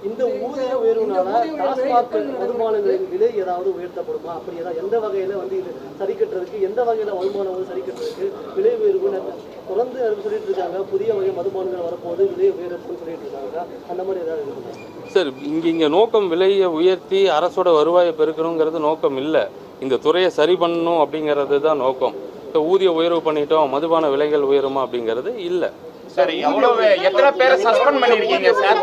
இந்த ஊதிய உயர்வுனால டாஸ்மாக் மதுபானங்களின் விலை ஏதாவது உயர்த்தப்படுமா? அப்படி ஏதாவது எந்த வகையில வந்து இது சரி கட்டுறதுக்கு, எந்த வகையில வருமானம் வந்து சரி கட்டுறதுக்கு விலை உயர்வு தொடர்ந்து சொல்லிட்டு இருக்காங்க. புதிய வகை மதுபானங்கள் வரப்போது விலை உயர்வுன்னு சொல்லிட்டு இருக்காங்க. அந்த மாதிரி ஏதாவது இருக்குங்க சார்? இங்கே நோக்கம் விலையை உயர்த்தி அரசோட வருவாயை பெருக்கணுங்கிறது நோக்கம் இல்லை. இந்த துறையை சரி பண்ணணும் அப்படிங்கிறது தான் நோக்கம். இப்போ ஊதிய உயர்வு பண்ணிட்டோம், மதுபான விலைகள் உயருமா அப்படிங்கிறது இல்லை. சரி, எத்தனை பேரை சஸ்பெண்ட் பண்ணிருக்கீங்க சார்?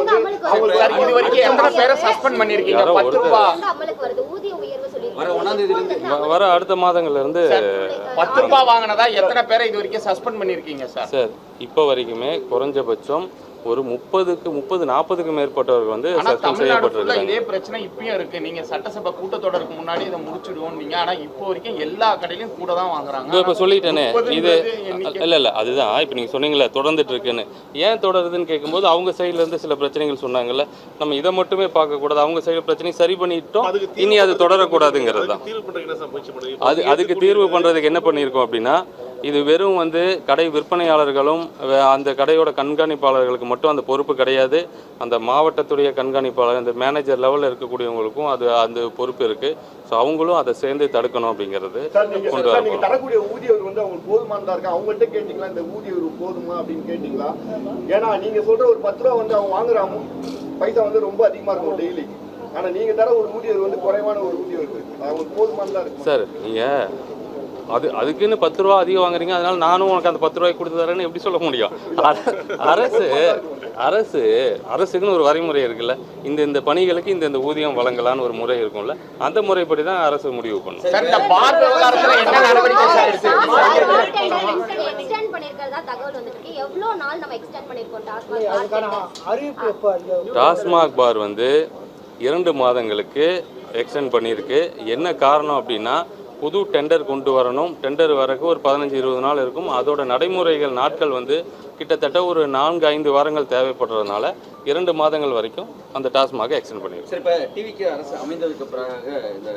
இது வரைக்கும் எத்தனை பேரை சஸ்பெண்ட் பண்ணிருக்கீங்க? 10 ரூபாய் வர அடுத்த மாதங்கள்ல இருந்து 10 ரூபாய் வாங்கினதா எத்தனை பேரை இது வரைக்கும் சஸ்பெண்ட் பண்ணிருக்கீங்க சார்? சார் இப்போ வரைக்குமே குறைஞ்சபட்சம் ஒரு 30-40க்கு மேற்பட்டவர்கள் வந்து சஸ்பெண்ட் செய்யப்பட்டிருக்காங்க. இதே பிரச்சனை இப்பயும் இருக்கு. நீங்க சட்டசபை கூட்டத்தொடருக்கு முன்னாடி இதை முடிச்சிடுவோம் நீங்க, ஆனா இப்போ வரைக்கும் எல்லா கடையிலும் கூட தான் வாங்குறாங்க. இப்போ சொல்லிட்டேனே இது இல்ல அதுதான் இப்போ நீங்க சொன்னீங்களே தொடர்ந்துட்டு இருக்குன்னு. ஏன் தொடருதுன்னு கேட்கும்போது அவங்க சைட்ல இருந்து சில பிரச்சனைகள் சொன்னாங்கல்ல. நம்ம இதை மட்டுமே பார்க்கக்கூடாது, அவங்க சைடு பிரச்சனை சரி பண்ணிட்டோம், இனி அது தொடரக்கூடாதுங்கிறது தான். அதுக்கு தீர்வு பண்றதுக்கு என்ன பண்ணியிருக்கோம் அப்படின்னா, இது வெறும் வந்து கடை விற்பனையாளர்களும் அந்த கடையோட கண்காணிப்பாளர்களுக்கு மட்டும் அந்த பொறுப்பு கிடையாது. அந்த மாவட்டத்துடைய கண்காணிப்பாளர், அந்த மேனேஜர் லெவலில் இருக்கக்கூடியவங்களுக்கும் அந்த பொறுப்பு இருக்குது. ஸோ அவங்களும் அதை சேர்ந்து தடுக்கணும் அப்படிங்கிறது கொண்டு வரணும். தரக்கூடிய ஊதியர் வந்து அவங்களுக்கு போதுமானதா இருக்கா? அவங்கள்ட்ட கேட்டீங்களா இந்த ஊதியர் போதுமா அப்படின்னு கேட்டீங்களா? ஏன்னா நீங்கள் சொல்கிற ஒரு 10 ரூபா வந்து அவங்க வாங்குற பைசா வந்து ரொம்ப அதிகமாக இருக்கும் டெய்லி. ஆனால் நீங்கள் தர ஒரு ஊதியர் வந்து குறைவான ஒரு ஊதியம் இருக்குது, அவங்களுக்கு போதுமானதா இருக்கு சார். நீங்கள் அதுக்குன்னு 10 ரூபா அதிகம் வாங்குறீங்க, அதனால நானும் உனக்கு அந்த 10 ரூபாய்க்கு கொடுத்து தரேன்னு எப்படி சொல்ல முடியும்? அரசுக்குன்னு ஒரு வரைமுறை இருக்குல்ல. இந்த பணிகளுக்கு இந்த ஊதியம் வழங்கலான்னு ஒரு முறை இருக்கும்ல. அந்த முறைப்படி தான் அரசு முடிவு பண்ணும். டாஸ்மாக் பார் வந்து 2 மாதங்களுக்கு எக்ஸ்டெண்ட் பண்ணியிருக்கு. என்ன காரணம் அப்படின்னா, புது டெண்டர் கொண்டு வரணும். டெண்டர் வரக்கு ஒரு 15-20 நாள் இருக்கும். அதோட நடைமுறைகள் நாட்கள் வந்து கிட்டத்தட்ட ஒரு 4-5 வாரங்கள் தேவைப்படுறதுனால 2 மாதங்கள் வரைக்கும் அந்த டாஸ்மாக எக்ஸ்டெண்ட் பண்ணியிருக்கு. சரி, இப்போ டிவிக்கு அரசு அமைந்ததுக்கு பிறகு இந்த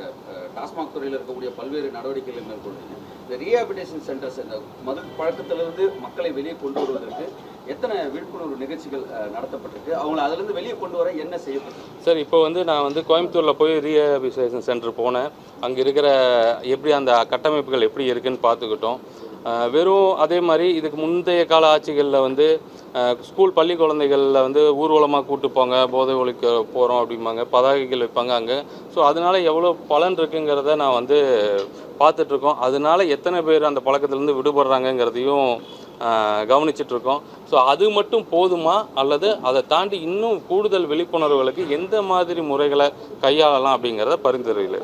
டாஸ்மாக் துறையில் இருக்கக்கூடிய பல்வேறு நடவடிக்கைகள் மேற்கொள்றீங்க. இந்த ரீஹாபிலிட்டேஷன் சென்டர்ஸ், இந்த மது பழக்கத்திலிருந்து மக்களை வெளியே கொண்டு வருவதற்கு எத்தனை விழிப்புணர்வு நிகழ்ச்சிகள் நடத்தப்பட்டிருக்கு? அவங்களை அதிலிருந்து வெளியே கொண்டு வர என்ன செய்யப்பட்டிருக்கு? சார், இப்போ வந்து நான் வந்து கோயம்புத்தூரில் போய் ரீஹாபிலிட்டேஷன் சென்டர் போனேன். அங்கே இருக்கிற எப்படி அந்த கட்டமைப்புகள் எப்படி இருக்குன்னு பார்த்துக்கிட்டோம். வெறும் அதே மாதிரி இதுக்கு முந்தைய கால ஆட்சிகளில் வந்து ஸ்கூல் பள்ளி குழந்தைகளில் வந்து ஊர்வலமாக கூட்டு போங்க, போதை ஒழிக்க போகிறோம் அப்படிம்பாங்க, பதாகைகள் வைப்பாங்க அங்கே. ஸோ அதனால எவ்வளோ பலன் இருக்குங்கிறத நான் வந்து பார்த்துட்ருக்கோம். அதனால எத்தனை பேர் அந்த பழக்கத்துலேருந்து விடுபடுறாங்கங்கிறதையும் கவனிச்சிட்ருக்கோம். ஸோ அது மட்டும் போதுமா, அல்லது அதை தாண்டி இன்னும் கூடுதல் விழிப்புணர்வுகளுக்கு எந்த மாதிரி முறைகளை கையாளலாம் அப்படிங்கிறத பரிந்துரையில்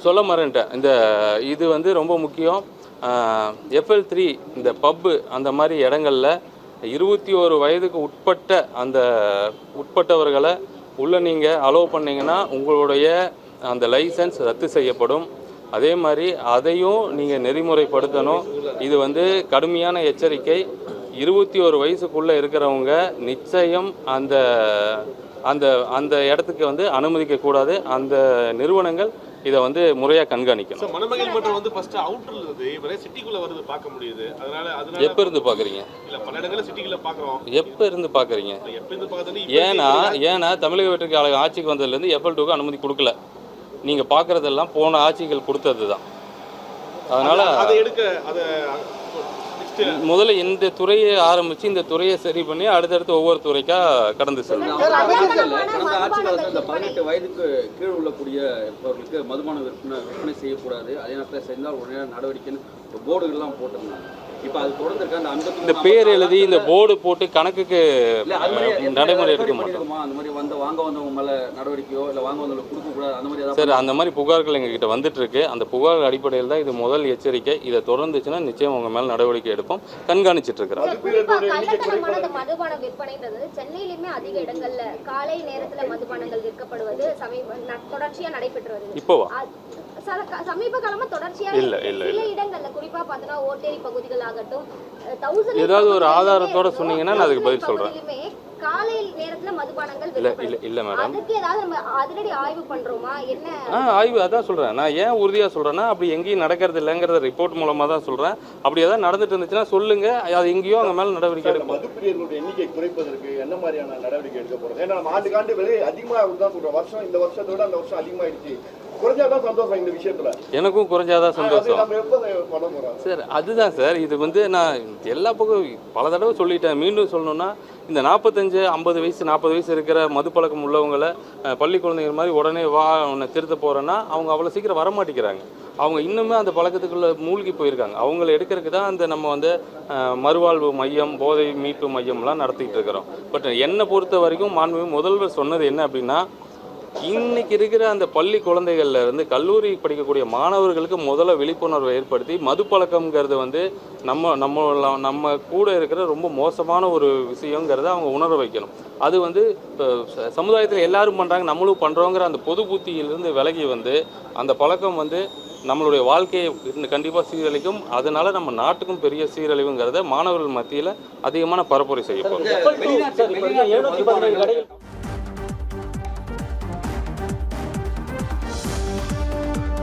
சொல்ல மறந்துட்டேன். இது வந்து ரொம்ப முக்கியம். FL3 இந்த பப்பு அந்த மாதிரி இடங்களில் 21 வயதுக்கு உட்பட்டவர்களை உள்ளே நீங்கள் அலோவ் பண்ணிங்கன்னா உங்களுடைய அந்த லைசன்ஸ் ரத்து செய்யப்படும். அதே மாதிரி அதையும் நீங்கள் நெறிமுறைப்படுத்தணும். இது வந்து கடுமையான எச்சரிக்கை. 21 வயசுக்குள்ளே இருக்கிறவங்க நிச்சயம் அந்த அந்த அந்த இடத்துக்கு வந்து அனுமதிக்கக்கூடாது. அந்த நிறுவனங்கள் இதை வந்து முறையாக கண்காணிக்கணும். மணமகள் மட்டும் வந்து ஃபர்ஸ்ட் அவுட்டர்ல இருந்து இவரே சிட்டிக்குள்ள வருது பார்க்க முடியுது. அதனால எப்போ இருந்து பார்க்குறீங்க? இல்லை, பல இடங்களில் சிட்டிக்குள்ள பார்க்குறோம். எப்போ இருந்து பார்க்குறீங்க? ஏன்னா தமிழக வெற்றி கழகம் ஆட்சிக்கு வந்ததுலேருந்து FL2க்கு அனுமதி கொடுக்கல. நீங்கள் பார்க்குறதெல்லாம் போன ஆட்சிகள் கொடுத்தது தான். அதனால் அதை எடுக்க முதல்ல இந்த துறையை ஆரம்பித்து இந்த துறையை சரி பண்ணி அடுத்தடுத்து ஒவ்வொரு துறைக்காக கடந்து செல்லணும். கடந்த ஆட்சி காலத்தில் இந்த 18 வயதுக்கு கீழ் உள்ளக்கூடியவர்களுக்கு மதுபான விற்பனை செய்யக்கூடாது, அதே நேரத்தில் செய்தால் உடனே நடவடிக்கைன்னு போர்டுகள்லாம் போட்டிருந்தாங்க. இப்போ அது தொடர்ந்து இருக்க இந்த பேர் எழுதி இந்த போர்டு போட்டு கணக்குக்கு நடைமுறை எடுக்க மாட்டோம். அந்த மாதிரி வந்தவங்க மேலே நடவடிக்கையோ இல்லை கொடுக்கக்கூடாது அந்த மாதிரி சார், அந்த மாதிரி புகார்கள் எங்ககிட்ட வந்துட்டு இருக்கு. அந்த புகார் அடிப்படையில் தான் இது முதல் எச்சரிக்கை. இதை தொடர்ந்துச்சுன்னா நிச்சயம் உங்க மேல நடவடிக்கை எடுப்போம். கண்காணிச்சிட்டு இருக்கிறோம். மதுபான விற்பனைன்றது சென்னையிலுமே அதிக இடங்கள்ல காலை நேரத்துல மதுபானங்கள் விற்கப்படுவது தொடர்ச்சியா நடைபெற்று வருது. இப்போவா? சமீப காலமா தொடர்ச்சியா சில இடங்கள்ல குறிப்பா பார்த்தோன்னா ஓட்டேரி பகுதிகள் ஆகட்டும், ஏதாவது ஒரு ஆதாரத்தோட சொன்னீங்கன்னா நான் அதுக்கு பதில் சொல்றேன். காலை நேரத்துல என்ன மதுபானங்கள் இல்லை விற்கப்படுது. இல்லை இல்லை மேடம். அதுக்கு ஏதாவது நம்ம அதிரடி ஆய்வு பண்றோமா என்ன? ஆய்வு அதான் சொல்கிறேன். நான் ஏன் உறுதியாக சொல்கிறேன்னா, அப்படி எங்கேயும் நடக்கிறது இல்லைங்கிறத ரிப்போர்ட் மூலமாக தான் சொல்கிறேன். அப்படி ஏதாவது நடந்துட்டு இருந்துச்சுன்னா சொல்லுங்கள், அது எங்கேயோ அங்கே மேலே நடவடிக்கை எடுக்கும். மதுப்பிரியர்களுடைய எண்ணிக்கை குறைப்பதற்கு என்ன மாதிரியான நடவடிக்கை எடுக்க போறோம்? ஏன்னா நம்ம ஆண்டுக்காண்டு விலை அதிகமாக தான் சொல்றோம். வருஷம் இந்த வருஷத்தை விட அந்த வருஷம் அதிகமாயிடுச்சு. குறைஞ்சாதான் சந்தோஷம் இந்த விஷயத்துல. எனக்கும் குறைஞ்சாதான் சந்தோஷம். நம்ம எப்போ பண்ண போறோம் சார்? அதுதான் சார், இது வந்து நான் எல்லா பக்கம் பல தடவை சொல்லிட்டேன். மீண்டும் சொல்லணும்னா, இந்த 45, 50 வயசு 40 வயசு இருக்கிற மது பழக்கம் உள்ளவங்களை பள்ளி குழந்தைங்க மாதிரி உடனே வா உன்னை திருத்த போகிறேன்னா அவங்க அவ்வளோ சீக்கிரம் வரமாட்டேங்கிறாங்க. அவங்க இன்னுமே அந்த பழக்கத்துக்குள்ளே மூழ்கி போயிருக்காங்க. அவங்கள எடுக்கிறதுக்கு தான் அந்த நம்ம வந்து மறுவாழ்வு மையம், போதை மீட்பு மையம்லாம் நடத்திக்கிட்டு இருக்கிறோம். பட் என்னை பொறுத்த வரைக்கும் மாண்புமிகு முதல்வர் சொன்னது என்ன அப்படின்னா, இன்னைக்கு இருக்கிற அந்த பள்ளி குழந்தைகள்ல இருந்து கல்லூரி படிக்கக்கூடிய மாணவர்களுக்கு முதல்ல விழிப்புணர்வை ஏற்படுத்தி மது பழக்கம்ங்கிறது வந்து நம்ம கூட இருக்கிற ரொம்ப மோசமான ஒரு விஷயங்கிறத அவங்க உணர வைக்கணும். அது வந்து சமுதாயத்தில் எல்லாரும் பண்ணுறாங்க, நம்மளும் பண்ணுறோங்கிற அந்த பொது புத்தியிலிருந்து விலகி வந்து அந்த பழக்கம் வந்து நம்மளுடைய வாழ்க்கையை கண்டிப்பாக சீரழிக்கும். அதனால நம்ம நாட்டுக்கும் பெரிய சீரழிவுங்கிறத மாணவர்கள் மத்தியில் அதிகமான பரப்புரை செய்யப்படும். வெளிநாட்டு